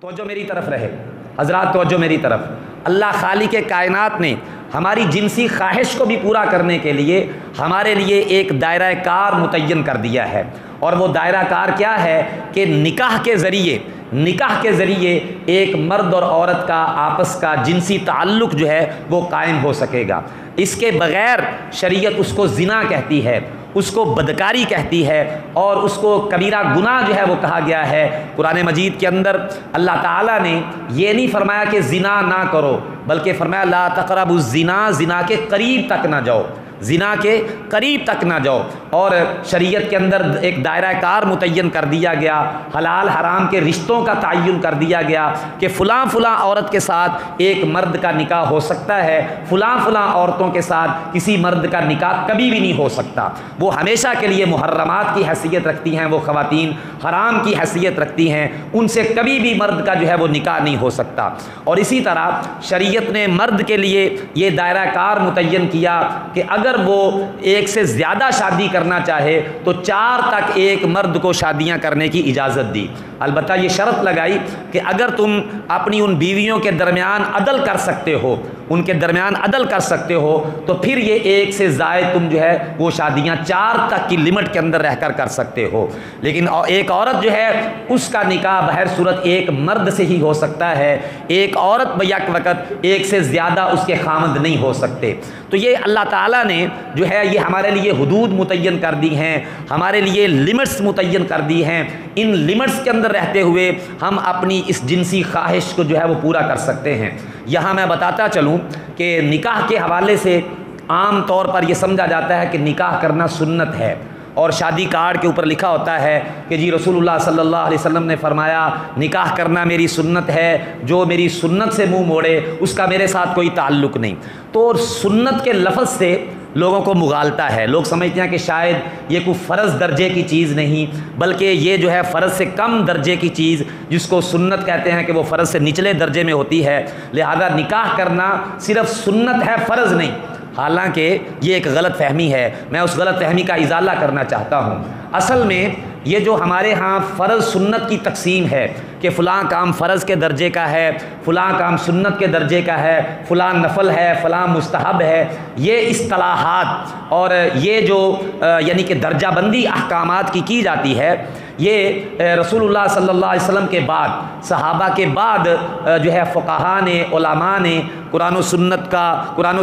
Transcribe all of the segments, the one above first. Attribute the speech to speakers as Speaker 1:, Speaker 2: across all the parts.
Speaker 1: तवज्जो मेरी तरफ रहे हजरात, तवज्जो मेरी तरफ। अल्लाह खालिक कायनात ने हमारी जिनसी ख्वाहिश को भी पूरा करने के लिए हमारे लिए एक दायरा कार मुतय्यन कर दिया है। और वो दायरा कार क्या है कि निकाह के ज़रिए एक मर्द और औरत का आपस का जिनसी ताल्लुक़ जो है वो कायम हो सकेगा। इसके बग़ैर शरीयत उसको ज़िना कहती है, उसको बदकारी कहती है और उसको कबीरा गुनाह जो है वो कहा गया है। कुरान मजीद के अंदर अल्लाह ताला ने ये नहीं फरमाया कि ज़िना ना करो, बल्कि फरमाया ला तक़रबुज़ ज़िना, ज़िना के करीब तक ना जाओ, ज़िना के करीब तक ना जाओ। और शरीयत के अंदर एक दायरा कार मुतय्यन कर दिया गया, हलाल हराम के रिश्तों का तयन कर दिया गया कि फ़लाँ औरत के साथ एक मर्द का निकाह हो सकता है, फ़लाँ औरतों के साथ किसी मर्द का निकाह कभी भी नहीं हो सकता। वो हमेशा के लिए मुहर्रमात की हैसियत रखती हैं, वो ख़वातीन हराम की हैसियत रखती हैं, उनसे कभी भी मर्द का जो है वो निकाह नहीं हो सकता। और इसी तरह शरीयत ने मर्द के लिए ये दायरा कार मुतय्यन किया कि अगर वो एक से ज़्यादा शादी करना चाहे तो 4 तक एक मर्द को शादियां करने की इजाज़त दी। अलबत्ता ये शर्त लगाई कि अगर तुम अपनी उन बीवियों के दरमियान अदल कर सकते हो, उनके दरमियान अदल कर सकते हो, तो फिर ये एक से ज़ायद तुम जो है वो शादियां 4 तक की लिमिट के अंदर रहकर कर सकते हो। लेकिन एक औरत जो है उसका निकाह बहर सूरत एक मर्द से ही हो सकता है, एक औरत बैक वक़्त एक से ज़्यादा उसके खामद नहीं हो सकते। तो ये अल्लाह ताला ने जो है ये हमारे लिए हुदूद मुतय्यन कर दी हैं, हमारे लिए लिमिट्स मुतय्यन कर दी हैं। इन लिमिट्स के अंदर रहते हुए हम अपनी इस जिनसी ख्वाहिश को जो है वो पूरा कर सकते हैं। यहाँ मैं बताता चलूँ कि निकाह के हवाले से आम तौर पर यह समझा जाता है कि निकाह करना सुन्नत है, और शादी कार्ड के ऊपर लिखा होता है कि जी रसूलुल्लाह सल्लल्लाहु अलैहि वसल्लम ने फरमाया निकाह करना मेरी सुन्नत है, जो मेरी सुन्नत से मुंह मोड़े उसका मेरे साथ कोई ताल्लुक़ नहीं। तो सुन्नत के लफ्ज़ से लोगों को मुगालता है, लोग समझते हैं कि शायद ये कोई फ़र्ज़ दर्जे की चीज़ नहीं, बल्कि ये जो है फ़र्ज़ से कम दर्जे की चीज़ जिसको सुन्नत कहते हैं कि वो फ़र्ज़ से निचले दर्जे में होती है। लिहाजा निकाह करना सिर्फ़ सुन्नत है, फ़र्ज़ नहीं। हालांकि ये एक गलत फ़हमी है, मैं उस गलत फ़हमी का इजाला करना चाहता हूँ। असल में ये जो हमारे यहाँ फ़र्ज़ सुन्नत की तकसीम है कि फ़लाँ काम फ़र्ज़ के दर्जे का है, फ़लाँ काम सुन्नत के दर्जे का है, फ़लाँ नफ़ल है, फ़लाँ मुस्तहब है, ये इस्तिलाहात और ये जो यानी कि दर्जाबंदी अहकामात की जाती है, ये रसूलुल्लाह सल्लल्लाहु अलैहि वसल्लम के बाद, सहाबा के बाद जो है फ़ुक़हा ने, उलमा ने कुरान और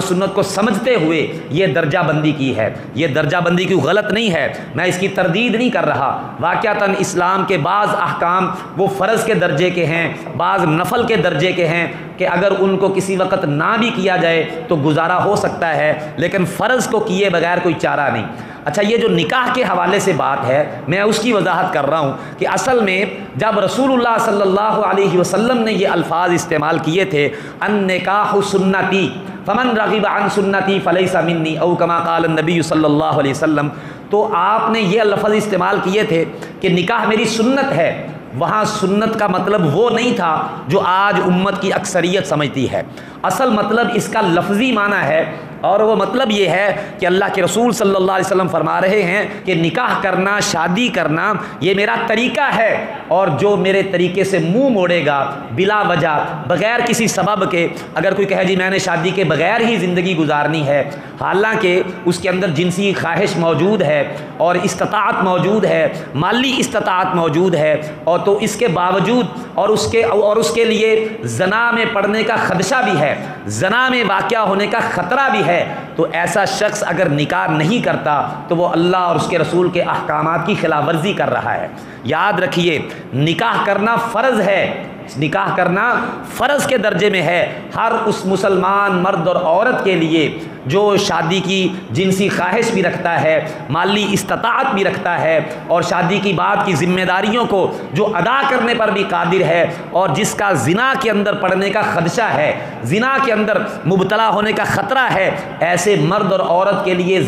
Speaker 1: सुन्नत को समझते हुए ये दर्जाबंदी की है। ये दर्जाबंदी क्यों गलत नहीं है, मैं इसकी तरदीद नहीं कर रहा। वाक़अतन इस्लाम के बाज़ अहकाम वो फ़र्ज़ के दर्जे के हैं, बाज़ नफ़ल के दर्जे के हैं कि अगर उनको किसी वक़्त ना भी किया जाए तो गुजारा हो सकता है, लेकिन फ़र्ज़ को किए बगैर कोई चारा नहीं। अच्छा, ये जो निकाह के हवाले से बात है मैं उसकी वजाहत कर रहा हूँ कि असल में जब रसूलुल्लाह सल्लल्लाहु अलैहि वसल्लम ने ये अल्फाज इस्तेमाल किए थे अन्निकाहु सुन्नती फमन रग़िब अन सुन्नती फ़लैसा मिन्नी औ कमा क़ाल नबी सल्लल्लाहु अलैहि वसल्लम, तो आपने ये लफ़्ज़ इस्तेमाल किए थे कि निकाह मेरी सुन्नत है। वहाँ सुन्नत का मतलब वो नहीं था जो आज उम्मत की अक्सरियत समझती है। असल मतलब इसका लफ्ज़ी माना है, और वो मतलब ये है कि अल्लाह के रसूल सल्लल्लाहु अलैहि वसल्लम फरमा रहे हैं कि निकाह करना, शादी करना ये मेरा तरीक़ा है, और जो मेरे तरीक़े से मुंह मोड़ेगा बिला वजह, बग़ैर किसी सबब के, अगर कोई कहे जी मैंने शादी के बग़ैर ही ज़िंदगी गुजारनी है, हालांकि उसके अंदर जिनसी ख्वाहिश मौजूद है और इस्तिताअत मौजूद है, माली इस्तिताअत मौजूद है, और तो इसके बावजूद और उसके लिए ज़ना में पड़ने का ख़दशा भी है, ज़ना में वाक़या होने का ख़तरा भी है, तो ऐसा शख्स अगर निकाह नहीं करता तो वो अल्लाह और उसके रसूल के अहकामात की खिलाफ वर्जी कर रहा है। याद रखिए, निकाह करना फ़र्ज़ है, निकाह करना फ़र्ज़ के दर्जे में है हर उस मुसलमान मर्द और औरत के लिए जो शादी की जिनसी ख्वाहिश भी रखता है, माली इस्तिताअत भी रखता है, और शादी की बात की ज़िम्मेदारियों को जो अदा करने पर भी कादिर है, और जिसका ज़िना के अंदर पड़ने का ख़दशा है, ज़िना के अंदर मुबतला होने का ख़तरा है, ऐसे मर्द और औरत के लिए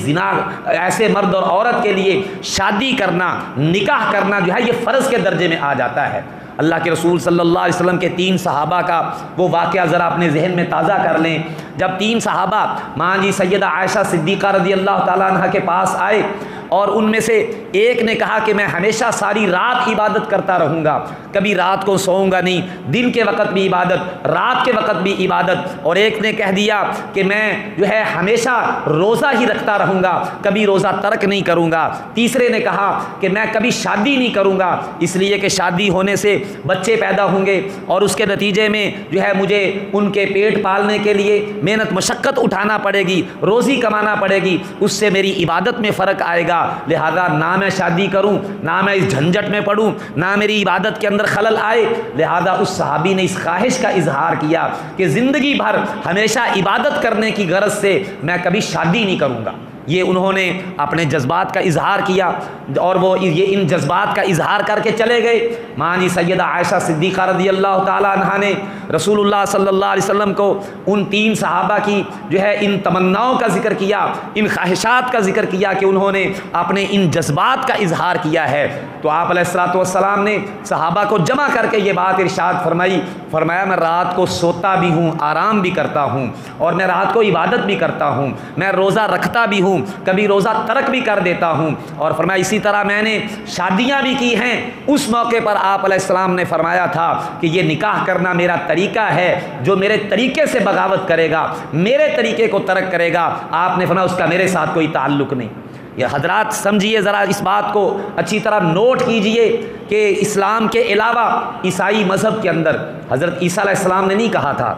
Speaker 1: ऐसे मर्द और औरत के लिए शादी करना, निकाह करना जो है ये फ़र्ज़ के दर्जे में आ जाता है। अल्लाह के रसूल सल्लल्लाहु अलैहि वसल्लम के 3 सहाबा का वो वाक़या ज़रा अपने जहन में ताज़ा कर लें। जब 3 सहाबा माँ जी सैयदा आयशा सिद्दीक़ा रज़ी अल्लाह ताला अन्हा के पास आए और उनमें से एक ने कहा कि मैं हमेशा सारी रात इबादत करता रहूँगा, कभी रात को सोऊंगा नहीं, दिन के वक़्त भी इबादत, रात के वक़्त भी इबादत। और एक ने कह दिया कि मैं जो है हमेशा रोज़ा ही रखता रहूँगा, कभी रोज़ा तर्क नहीं करूँगा। तीसरे ने कहा कि मैं कभी शादी नहीं करूँगा, इसलिए कि शादी होने से बच्चे पैदा होंगे और उसके नतीजे में जो है मुझे उनके पेट पालने के लिए मेहनत मशक्क़त उठाना पड़ेगी, रोज़ी कमाना पड़ेगी, उससे मेरी इबादत में फ़र्क आएगा। लिहाजा ना मैं शादी करूं, ना मैं इस झंझट में पड़ूं, ना मेरी इबादत के अंदर खलल आए। लिहाजा उस सहाबी ने इस ख्वाहिश का इजहार किया कि ज़िंदगी भर हमेशा इबादत करने की गरज से मैं कभी शादी नहीं करूँगा। ये उन्होंने अपने जज्बात का इजहार किया और वो ये इन जज्बात का इजहार करके चले गए। मानी सैयदा आयशा सिद्दीक़ा रज़ियल्लाहु ताला अन्हा ने रसूलुल्लाह सल्लल्लाहु अलैहि वसल्लम को उन 3 सहाबा की जो है इन तमन्नाओं का जिक्र किया, इन ख्वाहिशात का जिक्र किया कि उन्होंने अपने इन जज्बात का इजहार किया है। तो आप अलैहिस्सलातु वस्सलाम ने सहाबा को जमा करके ये बात इरशाद फरमाई, फरमाया मैं रात को सोता भी हूँ, आराम भी करता हूँ, और मैं रात को इबादत भी करता हूँ, मैं रोज़ा रखता भी हूँ, कभी रोज़ा तर्क भी कर देता हूँ। और फरमाया इसी तरह मैंने शादियाँ भी की हैं। उस मौके पर आप अलैहिस्सलाम ने फरमाया था कि ये निकाह करना मेरा तरीका है, जो मेरे तरीके से बगावत करेगा, मेरे तरीके को तर्क करेगा, आपने फरमाया उसका मेरे साथ कोई ताल्लुक़ नहीं। ये हजरात समझिए, ज़रा इस बात को अच्छी तरह नोट कीजिए कि इस्लाम के अलावा ईसाई मज़हब के अंदर हज़रत ईसा अलैहिस्सलाम ने नहीं कहा था,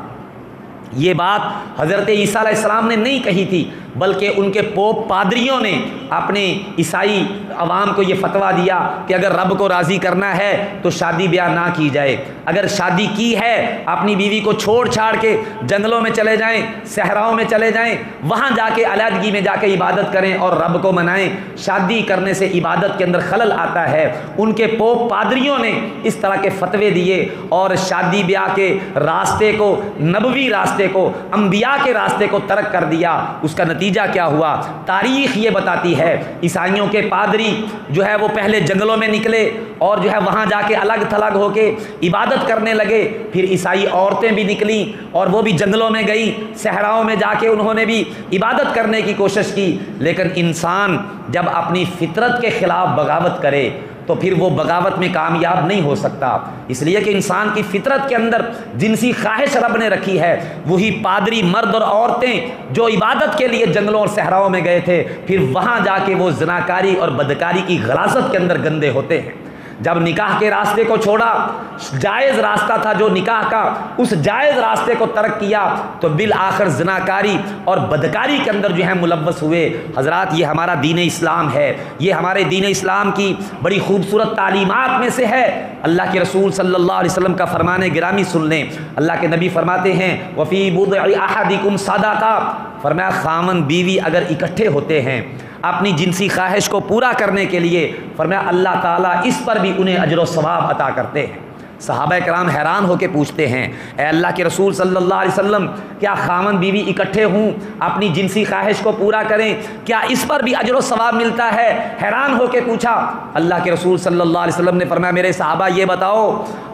Speaker 1: ये बात हज़रत ईसा अलैहिस्सलाम ने नहीं कही थी, बल्कि उनके पोप पादरियों ने अपने ईसाई अवाम को ये फतवा दिया कि अगर रब को राज़ी करना है तो शादी ब्याह ना की जाए। अगर शादी की है अपनी बीवी को छोड़ छाड़ के जंगलों में चले जाएं, सहराओं में चले जाएं, वहाँ जाके अलहदगी में जाके इबादत करें और रब को मनाएं। शादी करने से इबादत के अंदर खलल आता है। उनके पोप पादरियों ने इस तरह के फतवे दिए और शादी ब्याह के रास्ते को, नबवी रास्ते को, अंबिया के रास्ते को तर्क कर दिया। उसका नतीजा क्या हुआ? तारीख ये बताती है ईसाइयों के पादरी जो है वो पहले जंगलों में निकले और जो है वहाँ जाके अलग थलग होके इबादत करने लगे। फिर ईसाई औरतें भी निकली और वो भी जंगलों में गई, सहराओं में जाके उन्होंने भी इबादत करने की कोशिश की। लेकिन इंसान जब अपनी फितरत के ख़िलाफ़ बगावत करे तो फिर वो बगावत में कामयाब नहीं हो सकता। इसलिए कि इंसान की फितरत के अंदर जिनसी ख्वाहिश रब ने रखी है, वही पादरी मर्द और औरतें जो इबादत के लिए जंगलों और सहराओं में गए थे, फिर वहाँ जाके वो ज़नाकारी और बदकारी की गलाज़त के अंदर गंदे होते हैं। जब निकाह के रास्ते को छोड़ा, जायज़ रास्ता था जो निकाह का, उस जायज़ रास्ते को तर्क किया तो बिल आखिर ज़नाकारी और बदकारी के अंदर जो है मुलव्वस हुए। हज़रात, ये हमारा दीन इस्लाम है, ये हमारे दीन इस्लाम की बड़ी खूबसूरत तालीमात में से है। अल्लाह के रसूल सल्लल्लाहु अलैहि वसल्लम का फरमाने गिरामी सुन लें। अल्लाह के नबी फरमाते हैं वफ़ी बुद्इ अहदिकुम सदाका, फरमाया खामन बीवी अगर इकट्ठे होते हैं अपनी जिनसी ख्वाहिश को पूरा करने के लिए, फरमाया अल्लाह ताला इस पर भी उन्हें अजर व सवाब अता करते हैं। सहाबा कराम हैरान होकर पूछते हैं, ए अल्लाह के रसूल सल्लल्लाहु अलैहि वसल्लम, क्या खामन बीवी इकट्ठे हों अपनी जिनसी ख्वाहिश को पूरा करें, क्या इस पर भी अजर व सवाब मिलता है? हैरान होकर पूछा। अल्लाह के रसूल सल्लल्लाहु अलैहि वसल्लम ने फरमाया, मेरे सहाबा ये बताओ,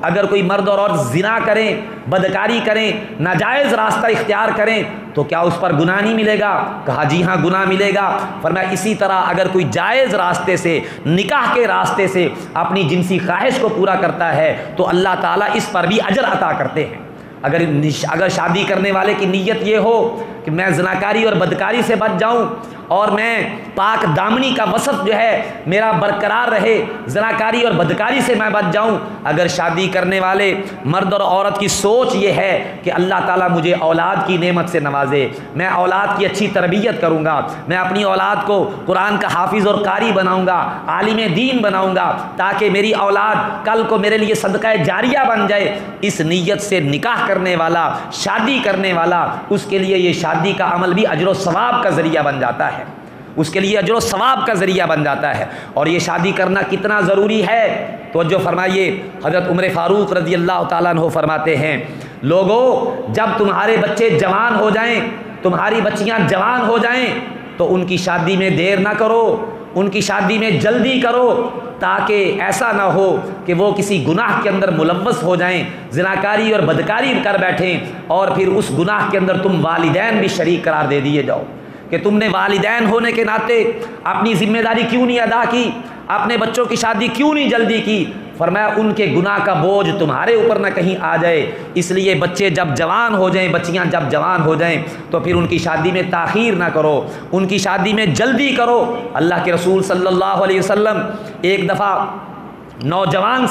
Speaker 1: अगर कोई मर्द और औरत जिना करें, बदकारी करें, नाजायज़ रास्ता इख्तियार करें तो क्या उस पर गुनाह नहीं मिलेगा? कहा जी हाँ, गुनाह मिलेगा। फरमाया इसी तरह अगर कोई जायज़ रास्ते से, निकाह के रास्ते से अपनी जिनसी ख्वाहिश को पूरा करता है तो अल्लाह ताला इस पर भी अजर अता करते हैं। अगर शादी करने वाले की नीयत ये हो कि मैं ज़नाकारी और बदकारी से बच जाऊं और मैं पाक दामनी का वसफ़ जो है मेरा बरकरार रहे, ज़नाकारी और बदकारी से मैं बच जाऊं, अगर शादी करने वाले मर्द और औरत की सोच ये है कि अल्लाह ताला मुझे औलाद की नेमत से नवाजे, मैं औलाद की अच्छी तरबियत करूँगा, मैं अपनी औलाद को कुरान का हाफिज़ और कारी बनाऊँगा, आलिम दीन बनाऊँगा, ताकि मेरी औलाद कल को मेरे लिए सदका जारिया बन जाए, इस नीयत से निकाह करने वाला, शादी करने वाला, उसके लिए ये शादी का अमल भी अजर व सवाब का ज़रिया बन जाता है, उसके लिए अजर व सवाब का ज़रिया बन जाता है। और ये शादी करना कितना ज़रूरी है, तो जो फरमाइए, हज़रत उमर फ़ारूक रज़ी अल्लाह ताला अन्हु फरमाते हैं, लोगों जब तुम्हारे बच्चे जवान हो जाएं, तुम्हारी बच्चियां जवान हो जाएं, तो उनकी शादी में देर ना करो, उनकी शादी में जल्दी करो, ताकि ऐसा ना हो कि वो किसी गुनाह के अंदर मुलव्वस हो जाएं, ज़िनाकारी और बदकारी कर बैठें और फिर उस गुनाह के अंदर तुम वालिदैन भी शरीक करार दे दिए जाओ कि तुमने वालिदैन होने के नाते अपनी ज़िम्मेदारी क्यों नहीं अदा की, अपने बच्चों की शादी क्यों नहीं जल्दी की? फरमाया उनके गुनाह का बोझ तुम्हारे ऊपर ना कहीं आ जाए, इसलिए बच्चे जब जवान हो जाएं, बच्चियां जब जवान हो जाएं, तो फिर उनकी शादी में ताख़ीर ना करो, उनकी शादी में जल्दी करो। अल्लाह के रसूल सल्लल्लाहु अलैहि वसल्लम एक दफ़ा नौजवान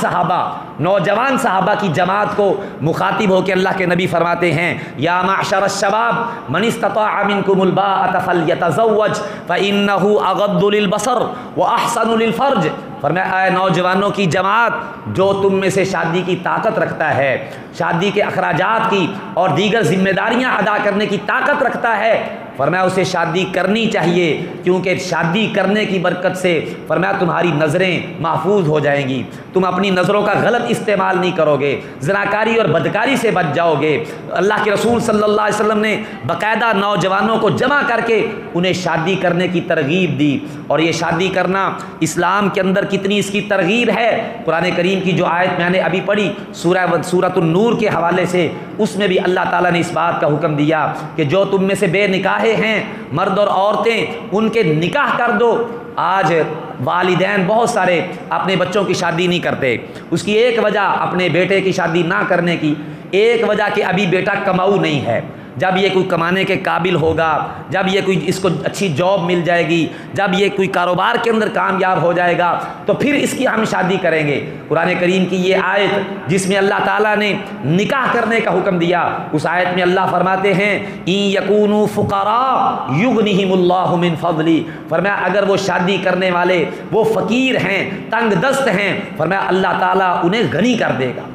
Speaker 1: सहाबा की जमात को मुखातिब होकर अल्लाह के नबी फरमाते हैं, या माशर शबाब मन इस्तताअ मिनकुमुल बाअत फल्यतज़व्वज फ़इन्नहु अग़द्दु लिलबसर व अहसनु लिलफ़र्ज। फरमाया नौजवानों की जमात, जो तुम में से शादी की ताकत रखता है, शादी के अखराजात की और दीगर जिम्मेदारियां अदा करने की ताकत रखता है, फरमाया उसे शादी करनी चाहिए, क्योंकि शादी करने की बरकत से फरमाया तुम्हारी नज़रें महफूज हो जाएंगी, तुम अपनी नज़रों का गलत इस्तेमाल नहीं करोगे, ज़नाकारी और बदकारी से बच जाओगे। अल्लाह के रसूल सल्लल्लाहु अलैहि वसल्लम ने बाकायदा नौजवानों को जमा करके उन्हें शादी करने की तरगीब दी। और ये शादी करना इस्लाम के अंदर कितनी इसकी तरगीब है, कुरान करीम की जो आयत मैंने अभी पढ़ी सूरतुन नूर के हवाले से, उसमें भी अल्लाह ताला ने इस बात का हुक्म दिया कि जो तुम में से बेनिकाहे हैं मर्द और औरतें, उनके निकाह कर दो। आज वालिदैन बहुत सारे अपने बच्चों की शादी नहीं करते। उसकी एक वजह अपने बेटे की शादी ना करने की एक वजह कि अभी बेटा कमाऊ नहीं है। जब ये कोई कमाने के काबिल होगा, जब ये कोई इसको अच्छी जॉब मिल जाएगी, जब ये कोई कारोबार के अंदर कामयाब हो जाएगा, तो फिर इसकी हम शादी करेंगे। कुरान करीम की ये आयत जिसमें अल्लाह ताला ने निकाह करने का हुक्म दिया, उस आयत में अल्लाह फरमाते हैं इन यकूनु फुकरा युगनिहिमुल्लाहु मिन फज़ली। फरमाया अगर वो शादी करने वाले वो फ़कीर हैं, तंग दस्त हैं, फरमाया अल्लाह ताला उन्हें गनी कर देगा,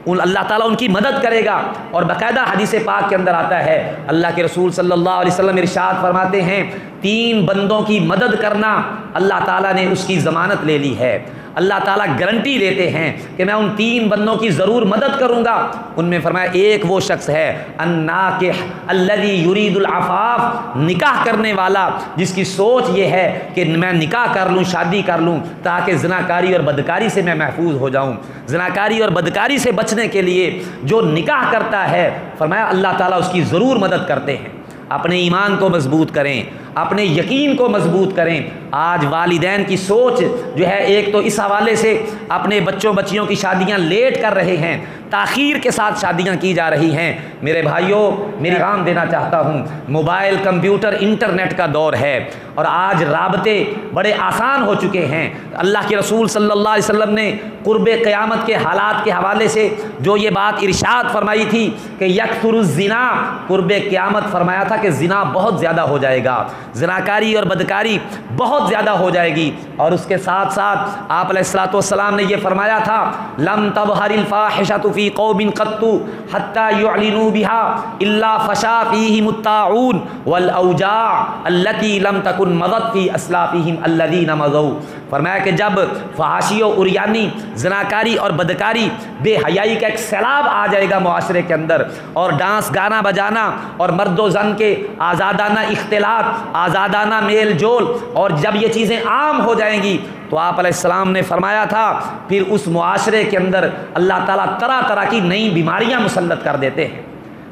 Speaker 1: अल्लाह ताला उनकी मदद करेगा। और बाकायदा हदीस पाक के अंदर आता है, अल्लाह के रसूल सल्लल्लाहु अलैहि वसल्लम इरशाद फरमाते हैं, 3 बंदों की मदद करना अल्लाह ताला ने उसकी ज़मानत ले ली है। अल्लाह ताला गारंटी देते हैं कि मैं उन 3 बंदों की ज़रूर मदद करूँगा। उनमें फरमाया एक वो शख्स है अन्नाकिह अल्लज़ी युरीदुल अफ़ाफ़, निकाह करने वाला जिसकी सोच ये है कि मैं निकाह कर लूँ, शादी कर लूँ, ताकि ज़नाकारी और बदकारी से मैं महफूज हो जाऊँ। ज़नाकारी और बदकारी से बचने के लिए जो निकाह करता है, फरमाया अल्लाह ताला उसकी ज़रूर मदद करते हैं। अपने ईमान को मजबूत करें, अपने यकीन को मजबूत करें। आज वालिदैन की सोच जो है, एक तो इस हवाले से अपने बच्चियों की शादियां लेट कर रहे हैं, ताख़ीर के साथ शादियां की जा रही हैं। मेरे भाइयों, मेरी पैगाम देना चाहता हूं, मोबाइल, कंप्यूटर, इंटरनेट का दौर है और आज राबते बड़े आसान हो चुके हैं। अल्लाह के रसूल सल्लल्लाहु अलैहि वसल्लम ने कुर्बे क़यामत के हालात के हवाले से जो ये बात इरशाद फरमाई थी कि यकसुरुज़्ज़िना, कुर्बे क़यामत फरमाया था कि ज़िना बहुत ज़्यादा हो जाएगा, ज़नाकारी और बदकारी बहुत ज़्यादा हो जाएगी। और उसके साथ साथ आप अलैहिस्सलातु वस्सलाम ने यह फरमाया था, लम तबहरिल फ़ाहिशतु फ़ी क़ौमिन क़त्तु हत्ता युअलिनू बिहा इल्ला फ़शा फ़ीहिमुत ताऊन वल औजा अल्लती लम तकुन मदत फ़ी अस्लाफ़िहिम अल्लज़ीना मज़ौ। फरमाया कि जब फ़हाशी और उरियानी, ज़नाकारी और बदकारी, बेहयाई का एक सैलाब आ जाएगा मुआशरे के अंदर, और डांस, गाना बजाना और मर्द व ज़न के आज़ादाना इख्तिलात, आज़ादाना मेल जोल, और जब ये चीज़ें आम हो जाएंगी, तो आप अलैहिस्सलाम ने फरमाया था फिर उस मुआशरे के अंदर अल्लाह ताला तरह तरह की नई बीमारियां मुसल्लत कर देते हैं,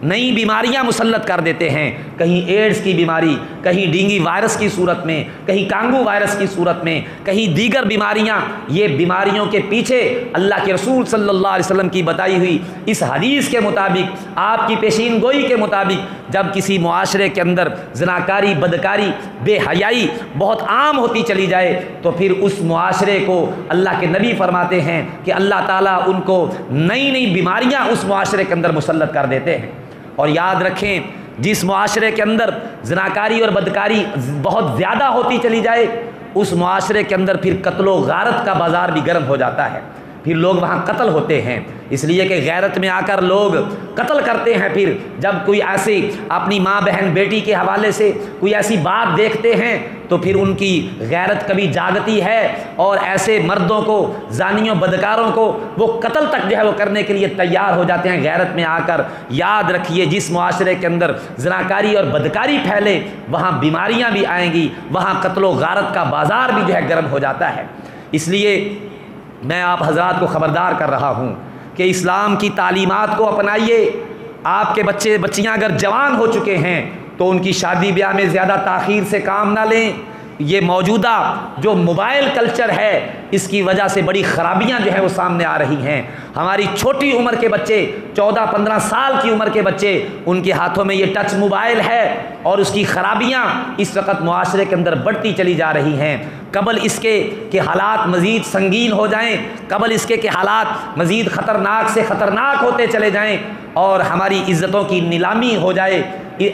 Speaker 1: नई बीमारियां मुसल्लत कर देते हैं। कहीं एड्स की बीमारी, कहीं डेंगू वायरस की सूरत में, कहीं कांगू वायरस की सूरत में, कहीं दीगर बीमारियां। ये बीमारियों के पीछे अल्लाह के रसूल सल्लल्लाहु अलैहि वसल्लम की बताई हुई इस हदीस के मुताबिक, आपकी पेशीन गोई के मुताबिक, जब किसी मुआशरे के अंदर ज़नाकारी, बदकारी, बेहयाई बहुत आम होती चली जाए, तो फिर उस मुआशरे को अल्लाह के नबी फरमाते हैं कि अल्लाह ताला उनको नई नई बीमारियां उस मुआशरे के अंदर मुसल्लत कर देते हैं। और याद रखें, जिस मुआशरे के अंदर ज़नाकारी और बदकारी बहुत ज़्यादा होती चली जाए, उस मुआशरे के अंदर फिर कत्लो गारत का बाज़ार भी गर्म हो जाता है। फिर लोग वहाँ कत्ल होते हैं, इसलिए कि गैरत में आकर लोग कत्ल करते हैं। फिर जब कोई ऐसी अपनी माँ, बहन, बेटी के हवाले से कोई ऐसी बात देखते हैं, तो फिर उनकी गैरत कभी जागती है और ऐसे मर्दों को, जानियों, बदकारों को वो कत्ल तक जो है वो करने के लिए तैयार हो जाते हैं गैरत में आकर। याद रखिए, जिस मुआशरे के अंदर ज़नाकारी और बदकारी फैले, वहाँ बीमारियाँ भी आएंगी, वहाँ कत्लो गारत का बाज़ार भी जो है गर्म हो जाता है। इसलिए मैं आप हज़रात को ख़बरदार कर रहा हूँ कि इस्लाम की तालीमात को अपनाइए। आपके बच्चियाँ अगर जवान हो चुके हैं तो उनकी शादी ब्याह में ज़्यादा ताख़ीर से काम ना लें। ये मौजूदा जो मोबाइल कल्चर है इसकी वजह से बड़ी ख़राबियाँ जो है वो सामने आ रही हैं। हमारी छोटी उम्र के बच्चे 14-15 साल की उम्र के बच्चे, उनके हाथों में ये टच मोबाइल है और उसकी ख़राबियाँ इस वक्त मुआशरे के अंदर बढ़ती चली जा रही हैं। कबल इसके कि हालात मज़ीद संगीन हो जाएं, कबल इसके कि हालात मज़ीद ख़तरनाक से ख़तरनाक होते चले जाएं और हमारी इज़्ज़तों की नीलामी हो जाए।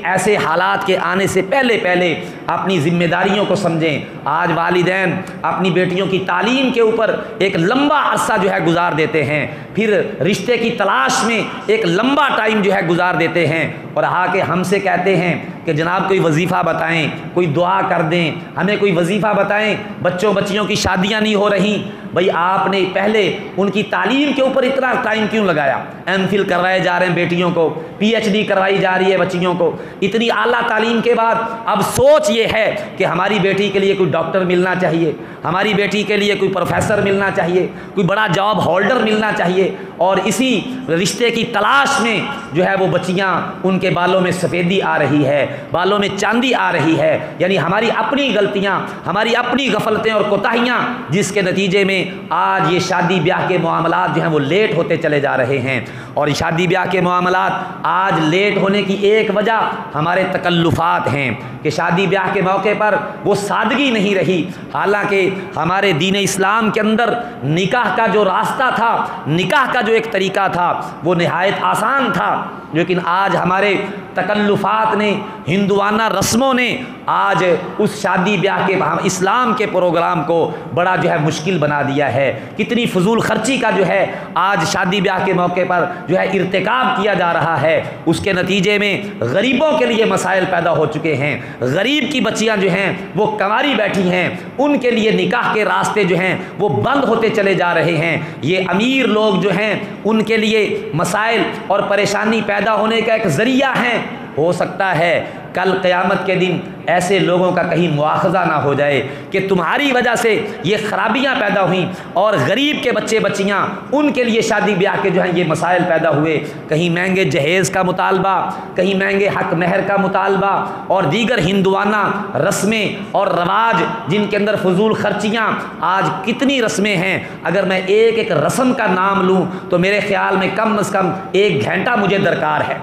Speaker 1: ऐसे हालात के आने से पहले पहले अपनी ज़िम्मेदारियों को समझें। आज वालिदैन अपनी बेटियों की तालीम के ऊपर एक लंबा अरसा जो है गुजार देते हैं, फिर रिश्ते की तलाश में एक लंबा टाइम जो है गुजार देते हैं और आके हमसे कहते हैं कि जनाब कोई वजीफ़ा बताएं, कोई दुआ कर दें, हमें कोई वजीफ़ा बताएं, बच्चों बच्चियों की शादियां नहीं हो रही। भाई आपने पहले उनकी तालीम के ऊपर इतना टाइम क्यों लगाया? एमफिल करवाए जा रहे हैं बेटियों को, पीएचडी करवाई जा रही है बच्चियों को, इतनी आला तालीम के बाद अब सोच ये है कि हमारी बेटी के लिए कोई डॉक्टर मिलना चाहिए, हमारी बेटी के लिए कोई प्रोफेसर मिलना चाहिए, कोई बड़ा जॉब होल्डर मिलना चाहिए और इसी रिश्ते की तलाश में जो है वो बच्चियाँ उनके बालों में सफ़ेदी आ रही है, बालों में चांदी आ रही है। यानी हमारी अपनी गलतियाँ, हमारी अपनी गफलतें और कोताहियाँ, जिसके नतीजे में आज ये शादी ब्याह के मामलात जो हैं वो लेट होते चले जा रहे हैं। और शादी ब्याह के मामलात आज लेट होने की एक वजह हमारे तकल्लुफ़ात हैं कि शादी ब्याह के मौके पर वो सादगी नहीं रही। हालांकि हमारे दीन इस्लाम के अंदर निकाह का जो रास्ता था, निकाह का जो एक तरीका था वो निहायत आसान था, लेकिन आज हमारे तकल्लुफ़ात ने, हिंदुआना रस्मों ने आज उस शादी ब्याह के इस्लाम के प्रोग्राम को बड़ा जो है मुश्किल बना दिया है। कितनी फजूल खर्ची का जो है आज शादी ब्याह के मौके पर जो है इर्तिकाब किया जा रहा है। उसके नतीजे में गरीबों के लिए मसाइल पैदा हो चुके हैं। गरीब की बच्चियां जो हैं वो कंवारी बैठी हैं, उनके लिए निकाह के रास्ते जो हैं वो बंद होते चले जा रहे हैं। ये अमीर लोग जो हैं उनके लिए मसाइल और परेशानी पैदा होने का एक ज़रिया है। हो सकता है कल क़यामत के दिन ऐसे लोगों का कहीं मुआखज़ा ना हो जाए कि तुम्हारी वजह से ये ख़राबियाँ पैदा हुई और गरीब के बच्चे बच्चियाँ उनके लिए शादी ब्याह के जो हैं ये मसाइल पैदा हुए। कहीं महंगे जहेज़ का मुतालबा, कहीं महंगे हक महर का मुतालबा और दीगर हिंदुआना रस्में और रवाज जिनके अंदर फजूल खर्चियाँ। आज कितनी रस्में हैं, अगर मैं एक एक रस्म का नाम लूँ तो मेरे ख़्याल में कम से कम 1 घंटा मुझे दरकार है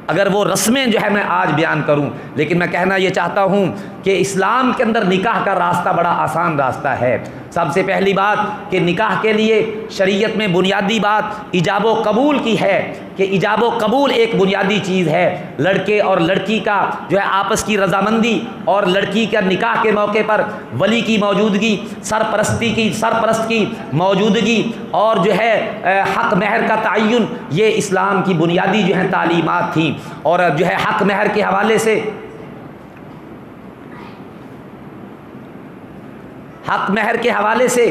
Speaker 1: अगर वो रस्में जो है मैं आज बयान करूं। लेकिन मैं कहना ये चाहता हूं कि इस्लाम के अंदर निकाह का रास्ता बड़ा आसान रास्ता है। सबसे पहली बात कि निकाह के लिए शरीयत में बुनियादी बात इजाबो कबूल की है कि इजाबो कबूल एक बुनियादी चीज़ है। लड़के और लड़की का जो है आपस की रजामंदी और लड़की का निकाह के मौके पर वली की मौजूदगी, सरपरस्त की मौजूदगी और जो है हक महर का तयन, ये इस्लाम की बुनियादी जो है तालीमात थी। और जो है हक महर के हवाले से, हक महर के हवाले से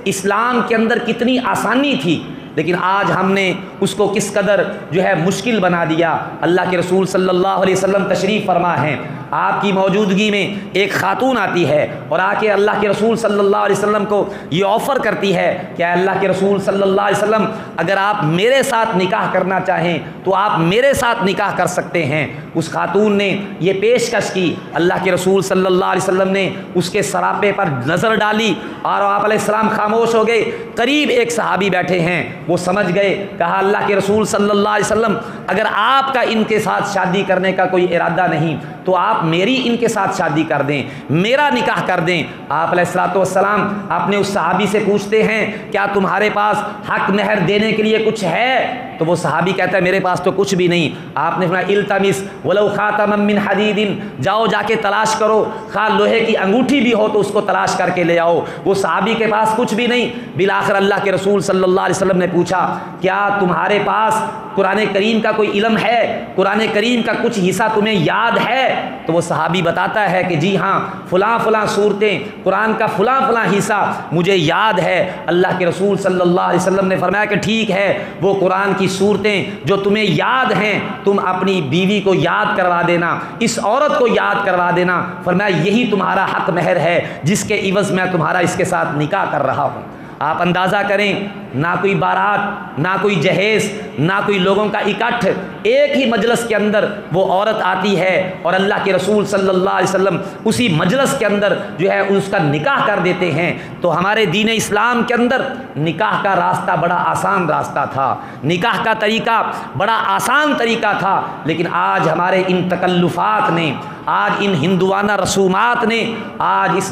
Speaker 1: इस्लाम के अंदर कितनी आसानी थी, लेकिन आज हमने उसको किस कदर जो है मुश्किल बना दिया। अल्लाह के रसूल सल्लल्लाहु अलैहि वसल्लम तशरीफ़ फरमा हैं, आपकी मौजूदगी में एक खातून आती है और आके अल्लाह के रसूल सल्लल्लाहु अलैहि वसल्लम को ये ऑफ़र करती है कि अल्लाह के रसूल सल्लल्लाहु अलैहि वसल्लम अगर आप मेरे साथ निकाह करना चाहें तो आप मेरे साथ निकाह कर सकते हैं। उस खातून ने ये पेशकश की, अल्लाह के रसूल सल्लल्लाहु अलैहि वसल्लम ने उसके सरापे पर नज़र डाली और आप अलैहिस्सलाम खामोश हो गए। करीब एक सहाबी बैठे हैं, वो समझ गए, कहा अल्लाह के रसूल सल्लल्लाहु अलैहि वसल्लम अगर आपका इनके साथ शादी करने का कोई इरादा नहीं तो आप मेरी इनके साथ शादी कर दें, मेरा निकाह कर दें। आप अलैहिस्सलातु वस्सलाम अपने उस सहाबी से पूछते हैं क्या तुम्हारे पास हक महर देने के लिए कुछ है? तो वो सहाबी कहता है मेरे पास तो कुछ भी नहीं। आपने फरमाया इल्तमिस वलौ खातमम मिन हदीदिन, जाओ जाके तलाश करो, खा लोहे की अंगूठी भी हो तो उसको तलाश करके ले आओ। वो सहाबी के पास कुछ भी नहीं। बिलाखिर अल्लाह के रसूल सल्लल्लाहु अलैहि वसल्लम ने पूछा क्या तुम्हारे पास कुरान करीम का कोई इल्म है, कुरान करीम का कुछ हिस्सा तुम्हें याद है? तो वो सहाबी बताता है कि जी हाँ, फ़लाँ फ़लाँ सूरतें, कुरान का फ़लाँ फ़लाँ हिस्सा मुझे याद है। अल्लाह के रसूल सल्लल्लाहु अलैहि वसल्लम ने फरमाया कि ठीक है, वो कुरान की सूरतें जो तुम्हें याद हैं तुम अपनी बीवी को याद करवा देना, इस औरत को याद करवा देना। फरमाया यही तुम्हारा हक महर है जिसके इवज़ मैं तुम्हारा इसके साथ निकाह कर रहा हूँ। आप अंदाज़ा करें, ना कोई बारात, ना कोई जहेज़, ना कोई लोगों का इकट्ठ, एक ही मजलिस के अंदर वो औरत आती है और अल्लाह के रसूल सल्लल्लाहु अलैहि वसल्लम उसी मजलिस के अंदर जो है उसका निकाह कर देते हैं। तो हमारे दीन इस्लाम के अंदर निकाह का रास्ता बड़ा आसान रास्ता था, निकाह का तरीका बड़ा आसान तरीका था। लेकिन आज हमारे इन तकल्लुफ़ात ने, आज इन हिंदुआना रसूमात ने, आज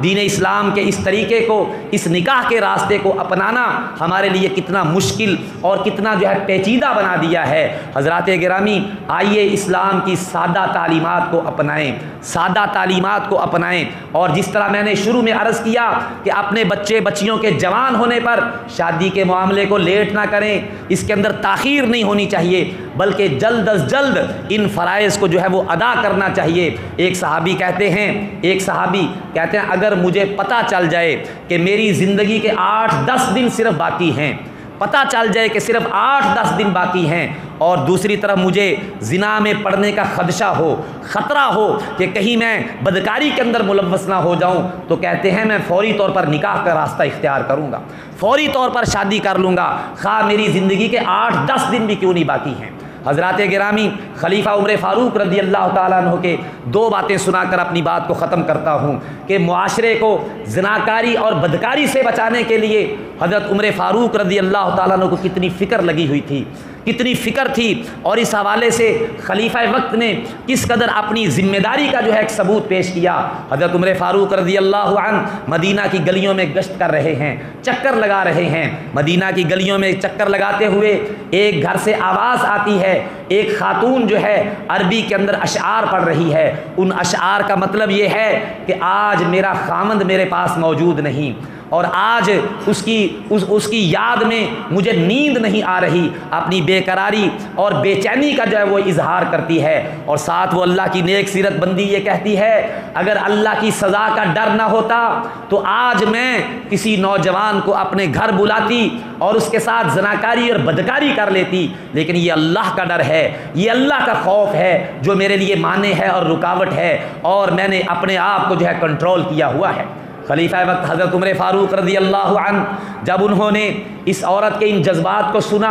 Speaker 1: दीन इस्लाम के इस तरीके को, इस निकाह के रास्ते को अपनाना हमारे लिए कितना मुश्किल और कितना जो है पेचीदा बना दिया है। हज़रात गिरामी, आइए इस्लाम की सादा तालीमात को अपनाएं, सादा तालीमात को अपनाएं। और जिस तरह मैंने शुरू में अर्ज़ किया कि अपने बच्चे बच्चियों के जवान होने पर शादी के मामले को लेट ना करें, इसके अंदर ताख़ीर नहीं होनी चाहिए, बल्कि जल्द अज जल्द इन फ़राइज़ को जो है वो अदा करना चाहिए। एक सहाबी कहते हैं अगर मुझे पता चल जाए कि मेरी ज़िंदगी के 8-10 दिन सिर्फ बाकी हैं, पता चल जाए कि सिर्फ 8-10 दिन बाकी हैं, और दूसरी तरफ मुझे ज़िना में पड़ने का ख़तरा हो कि कहीं मैं बदकारी के अंदर मुलव्वस ना हो जाऊं, तो कहते हैं मैं फ़ौरी तौर पर निकाह का रास्ता इख्तियार करूंगा, फ़ौरी तौर पर शादी कर लूँगा, खा मेरी ज़िंदगी के 8-10 दिन भी क्यों नहीं बाकी हैं। हज़रात गिरामी, खलीफा उमर फ़ारूक रज़ी अल्लाह ताला अन्हु के 2 बातें सुनाकर अपनी बात को ख़त्म करता हूँ कि मुआशरे को ज़िनाकारी और बदकारी से बचाने के लिए हज़रत उमर फ़ारूक रज़ी अल्लाह ताला अन्हु को कितनी फ़िक्र लगी हुई थी, कितनी फ़िक्र थी। और इस हवाले से खलीफा वक्त ने किस कदर अपनी ज़िम्मेदारी का जो है एक सबूत पेश किया। हज़रत उमर फ़ारूक रज़ी अल्लाह अन्हु मदीना की गलियों में गश्त कर रहे हैं, चक्कर लगा रहे हैं। मदीना की गलियों में चक्कर लगाते हुए एक घर से आवाज़ आती है, एक खातून जो है अरबी के अंदर अशआर पढ़ रही है। उन अशआर का मतलब ये है कि आज मेरा खामंद मेरे पास मौजूद नहीं, और आज उसकी याद में मुझे नींद नहीं आ रही, अपनी बेकरारी और बेचैनी का जो है वो इजहार करती है। और साथ वो अल्लाह की नेक सीरत बंदी ये कहती है, अगर अल्लाह की सज़ा का डर ना होता तो आज मैं किसी नौजवान को अपने घर बुलाती और उसके साथ ज़नाकारी और बदकारी कर लेती, लेकिन ये अल्लाह का डर है, ये अल्लाह का खौफ है जो मेरे लिए माने है और रुकावट है, और मैंने अपने आप को जो है कंट्रोल किया हुआ है। खलीफा वक्त हज़रत उमर फ़ारूक रज़ी अल्लाह अन्हु जब उन्होंने इस औरत के इन जज्बात को सुना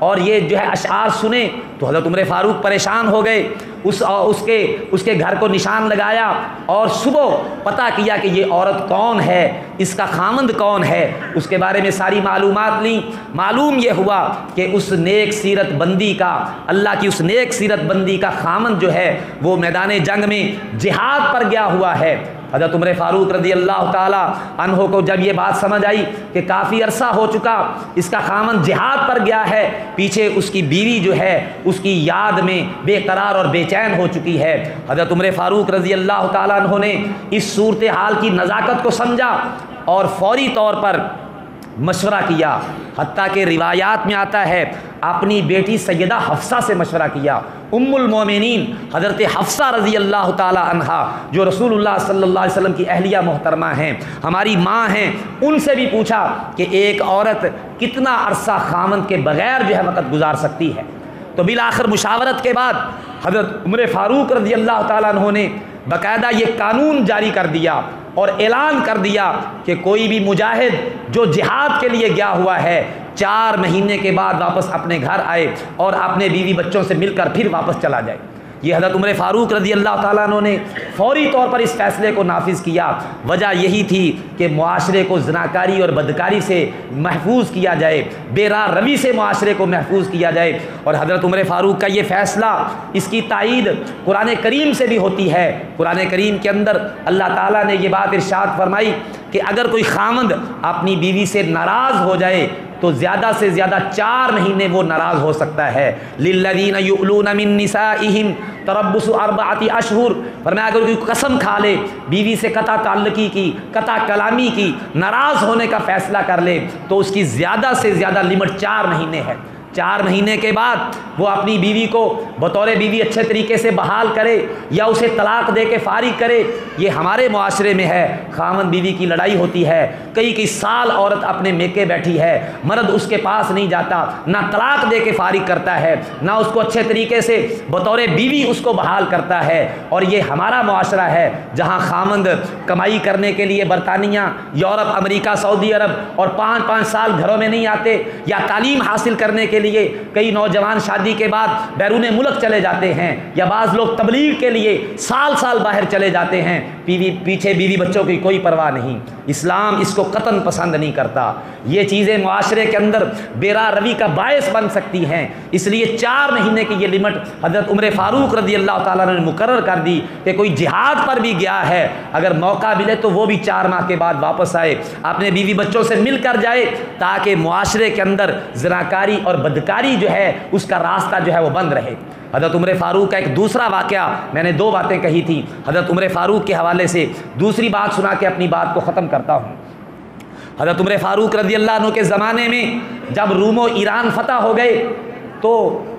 Speaker 1: और ये जो है अशआर सुने, तो हज़रत उमर फ़ारूक परेशान हो गए। उसके घर को निशान लगाया और सुबह पता किया कि ये औरत कौन है, इसका खामंद कौन है, उसके बारे में सारी मालूमात ली। मालूम ये हुआ कि उस नेक सीरत बंदी का, अल्लाह की उस नेक सीरत बंदी का खामंद जो है वो मैदान जंग में जिहाद पर गया हुआ है। हज़रत उमर फ़ारूक रज़ी अल्लाह ताला अन्हो को जब ये बात समझ आई कि काफ़ी अरसा हो चुका इसका खामन जिहाद पर गया है, पीछे उसकी बीवी जो है उसकी याद में बेकरार और बेचैन हो चुकी है, हज़रत उमर फ़ारूक रज़ी अल्लाह ताला अन्हो ने इस सूरत हाल की नज़ाकत को समझा और फ़ौरी तौर पर मशवरा किया। हत्ता के रिवायात में आता है अपनी बेटी सैयदा हफ्सा से मशवरा किया। उम्मुल मोमिनीन हज़रत हफ्सा रज़ी अल्लाह ताला अन्हा जो रसूलुल्लाह सल्लल्लाहु अलैहि वसल्लम की अहलिया मोहतरमा हैं, हमारी माँ हैं, उनसे भी पूछा कि एक औरत कितना अरसा खामन के बग़ैर जो है वक़्त गुजार सकती है। तो बिल आखिर मुशावरत के बाद हज़रत उमर फ़ारूक रज़ी अल्लाह ताला अन्हु ने बाकायदा ये कानून जारी कर दिया और ऐलान कर दिया कि कोई भी मुजाहिद जो जिहाद के लिए गया हुआ है 4 महीने के बाद वापस अपने घर आए और अपने बीवी बच्चों से मिलकर फिर वापस चला जाए। ये हज़रत उमर फ़ारूक रज़ी अल्लाह ताला अन्हु ने फ़ौरी तौर पर इस फ़ैसले को नाफिज़ किया। वजह यही थी कि मुआशरे को ज़नाकारी और बदकारी से महफूज किया जाए, बेरार रवी से मुआशरे को महफूज किया जाए। और हज़रत उमर फ़ारूक का ये फ़ैसला, इसकी तायीद कुरान करीम से भी होती है। कुरान करीम के अंदर अल्लाह ताला ने ये बात इरशाद फरमाई कि अगर कोई खामंद अपनी बीवी से नाराज़ हो जाए तो ज़्यादा से ज़्यादा 4 महीने वो नाराज़ हो सकता है। लिल्लज़ीना युअलूना मिन निसाइहिम तरब्बुसु अर्बअति अशहुर, फरमाया अगर कोई कसम खा ले, बीवी से कता ताल्लुकी की, कता कलामी की, नाराज़ होने का फ़ैसला कर ले, तो उसकी ज़्यादा से ज़्यादा लिमिट 4 महीने है। 4 महीने के बाद वो अपनी बीवी को बतौर बीवी अच्छे तरीके से बहाल करे या उसे तलाक दे के फारिग करे। ये हमारे मुआशरे में है, खामन बीवी की लड़ाई होती है, कई साल औरत अपने मेके बैठी है, मर्द उसके पास नहीं जाता, ना तलाक दे के फारिग करता है, ना उसको अच्छे तरीके से बतौर बीवी उसको बहाल करता है। और ये हमारा मुआशरा है जहाँ खामंद कमाई करने के लिए बरतानिया, यूरोप, अमेरिका, सऊदी अरब और 5-5 साल घरों में नहीं आते, या तालीम हासिल करने के लिए कई नौजवान शादी के बाद बैरून मुल्क चले जाते हैं, या बाज़ लोग तबलीग के लिए साल साल बाहर चले जाते हैं, पीछे बीवी बच्चों की कोई परवाह नहीं। इस्लाम इसको कतन पसंद नहीं करता। ये चीज़ें मुआशरे के अंदर बेरा रवी का बायस बन सकती हैं। इसलिए 4 महीने की ये लिमिट हज़रत उमर फ़ारूक रज़ी अल्लाह ताला ने मुकर्रर कर दी कि कोई जिहाद पर भी गया है, अगर मौका मिले तो वो भी 4 माह के बाद वापस आए, अपने बीवी बच्चों से मिल कर जाए, ताकि मुआशरे के अंदर ज़नाकारी और बदकारी जो है उसका रास्ता जो है वो बंद रहे। हज़रत उमर फ़ारूक का एक दूसरा वाक़या, मैंने 2 बातें कही थी, हज़रत उमर फ़ारूक के हवाले से दूसरी बात सुना के अपनी बात को ख़त्म करता हूँ। हज़रत उमर फ़ारूक रज़ी अल्लाह अन्हु के ज़माने में जब रूम ईरान फ़तह हो गए तो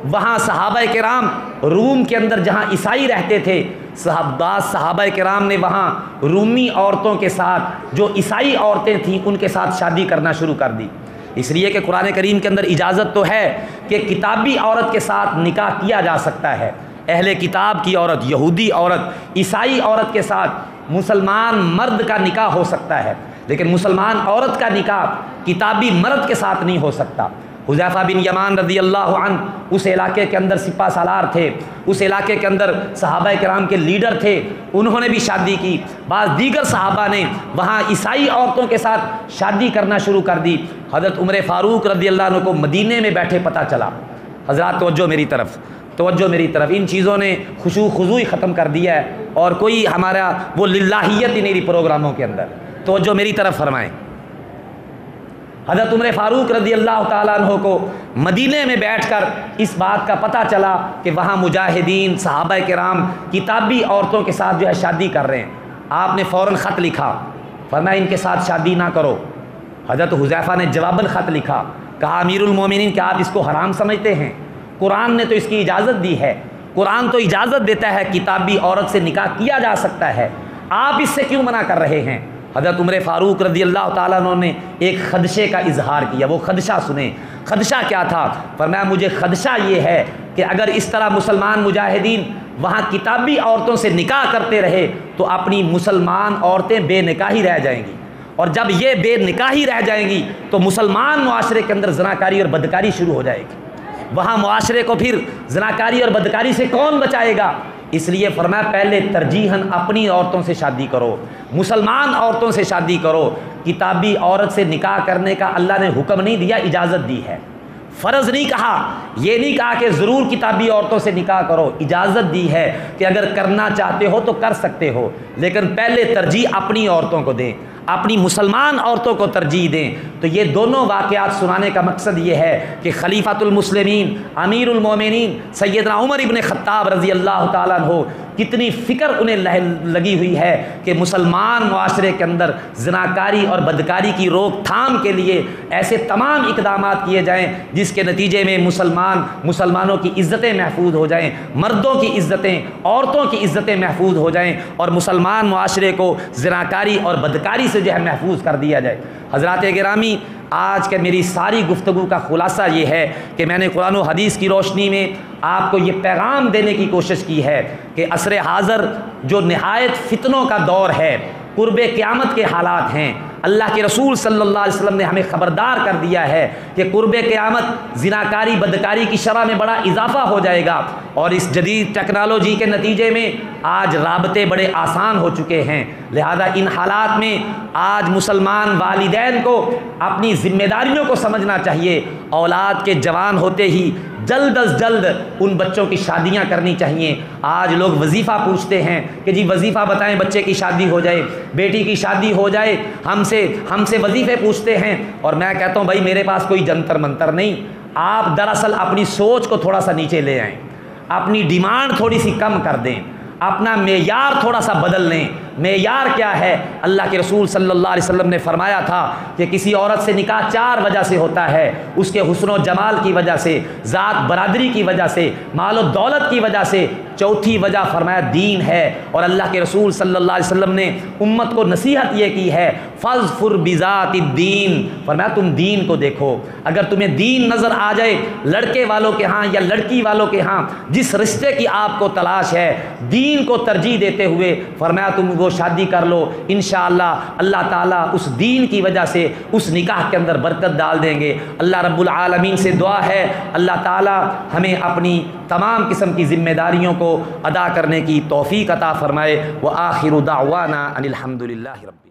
Speaker 1: वहाँ सहाबा किराम रूम के अंदर जहाँ ईसाई रहते थे, सहाबा किराम ने वहाँ रूमी औरतों के साथ, जो ईसाई औरतें थीं उनके साथ शादी करना शुरू कर दी। इसलिए कि कुरान करीम के अंदर इजाज़त तो है कि किताबी औरत के साथ निकाह किया जा सकता है। अहले किताब की औरत, यहूदी औरत, ईसाई औरत के साथ मुसलमान मर्द का निकाह हो सकता है, लेकिन मुसलमान औरत का निकाह किताबी मर्द के साथ नहीं हो सकता। हुज़ैफ़ा बिन यमान रज़ी अल्लाह अन्हु उस इलाके के अंदर सिपा सालार थे, उस इलाके के अंदर सहाबा किराम के लीडर थे, उन्होंने भी शादी की। बाज़ दीगर सहाबा ने वहाँ ईसाई औरतों के साथ शादी करना शुरू कर दी। हज़रत उमर फ़ारूक रज़ी अल्लाह अन्हु को मदीने में बैठे पता चला। हज़रात तवज्जो मेरी तरफ, इन चीज़ों ने खुशू खुजूई ख़त्म कर दिया है और कोई हमारा वो लिल्लाहियत ही नहीं रही प्रोग्रामों के अंदर। तवज्जो मेरी तरफ फरमाएँ। हज़रत उमर फ़ारूक रज़ी अल्लाह ताला अन्हु को मदीने में बैठकर इस बात का पता चला कि वहाँ मुजाहिदीन सहाबा किराम किताबी औरतों के साथ जो है शादी कर रहे हैं। आपने फ़ौरन ख़त लिखा, फरमाया इनके साथ शादी ना करो। हज़रत हुज़ैफ़ा ने जवाबन ख़त लिखा, कहा अमीरुल मोमिनीन क्या आप इसको हराम समझते हैं? कुरान ने तो इसकी इजाज़त दी है, कुरान तो इजाज़त देता है किताबी औरत से निकाह किया जा सकता है, आप इससे क्यों मना कर रहे हैं? हज़रत उमर फ़ारूक रज़ी अल्लाह ताला अन्हु ने एक खदशे का इजहार किया। वो खदशा सुने। खदशा क्या था? फरमाया मुझे खदशा ये है कि अगर इस तरह मुसलमान मुजाहिदीन वहाँ किताबी औरतों से निकाह करते रहे तो अपनी मुसलमान औरतें बेनिकाही रह जाएंगी, और जब ये बेनिकाही रह जाएंगी तो मुसलमान मुआशरे के अंदर ज़नाकारी और बदकारी शुरू हो जाएगी। वहाँ मुआशरे को फिर ज़नाकारी और बदकारी से कौन बचाएगा? इसलिए फरमाया पहले तरजीहन अपनी औरतों से शादी करो, मुसलमान औरतों से शादी करो। किताबी औरत से निकाह करने का अल्लाह ने हुक्म नहीं दिया, इजाज़त दी है। फ़र्ज़ नहीं कहा, ये नहीं कहा कि ज़रूर किताबी औरतों से निकाह करो, इजाज़त दी है कि अगर करना चाहते हो तो कर सकते हो, लेकिन पहले तरजीह अपनी औरतों को दें, अपनी मुसलमान औरतों को तरजीह दें। तो ये दोनों वाक़यात सुनाने का मकसद ये है कि खलीफातुल मुस्लिमीन अमीरुल मोमिनीन सैयदना उमर इब्न ख़त्ताब रज़ी अल्लाह ताला अन्हु कितनी फ़िक्र उन्हें लगी हुई है कि मुसलमान मुआशरे के अंदर ज़नाकारी और बदकारी की रोकथाम के लिए ऐसे तमाम इक़दामात किए जाएँ जिसके नतीजे में मुसलमानों की इज़्ज़तें महफूज हो जाएँ, मर्दों की इज़्ज़तें, औरतों की इज़्ज़तें महफूज हो जाएँ और मुसलमान मुआशरे को ज़नाकारी और बदकारी से जो है महफूज कर दिया जाए। हज़रात गिरामी, आज के मेरी सारी गुफ्तगू का ख़ुलासा ये है कि मैंने कुरान और हदीस की रोशनी में आपको ये पैगाम देने की कोशिश की है कि असर हाज़र जो नहायत फितनों का दौर है, कुर्बे क़यामत के हालात हैं, अल्लाह के रसूल सल्लल्लाहु अलैहि वसल्लम ने हमें ख़बरदार कर दिया है कि कुर्बे क़यामत ज़िनाकारी बदकारी की शरह में बड़ा इजाफ़ा हो जाएगा। और इस जदीद टेक्नोलॉजी के नतीजे में आज राबते बड़े आसान हो चुके हैं। लिहाजा इन हालात में आज मुसलमान वालिदैन को अपनी ज़िम्मेदारियों को समझना चाहिए। औलाद के जवान होते ही जल्द अज जल्द उन बच्चों की शादियां करनी चाहिए। आज लोग वजीफ़ा पूछते हैं कि जी वजीफ़ा बताएं, बच्चे की शादी हो जाए, बेटी की शादी हो जाए, हमसे वजीफ़े पूछते हैं। और मैं कहता हूँ भाई मेरे पास कोई जंतर मंतर नहीं, आप दरअसल अपनी सोच को थोड़ा सा नीचे ले आएँ, अपनी डिमांड थोड़ी सी कम कर दें, अपना मेयार थोड़ा सा बदल लें। मेयार क्या है? अल्लाह के रसूल सल्लल्लाहु अलैहि वसल्लम ने फरमाया था कि किसी औरत से निकाह 4 वजह से होता है, उसके हुस्न व जमाल की वजह से, ज़ात बरादरी की वजह से, माल व दौलत की वजह से। चौथी वजह फरमाया दीन है। और अल्लाह के रसूल सल्लल्लाहु अलैहि वसल्लम ने उम्मत को नसीहत ये की है, फ़ज़्फ़ुर बिज़ाति दीन, फरमाया तुम दीन को देखो। अगर तुम्हें दीन नज़र आ जाए लड़के वालों के यहाँ या लड़की वालों के यहाँ, जिस रिश्ते की आपको तलाश है, दीन को तरजीह देते हुए फरमाया तुम वो शादी कर लो। इंशाअल्लाह अल्लाह ताला उस दीन की वजह से उस निकाह के अंदर बरकत डाल देंगे। अल्लाह रब्बुल आलमीन से दुआ है अल्लाह ताला हमें अपनी तमाम किस्म की ज़िम्मेदारियों को अदा करने की तौफ़ीक़ अता फ़रमाए। व आखिरु दावाना अनिल हम्दुलिल्लाहि रब्बिल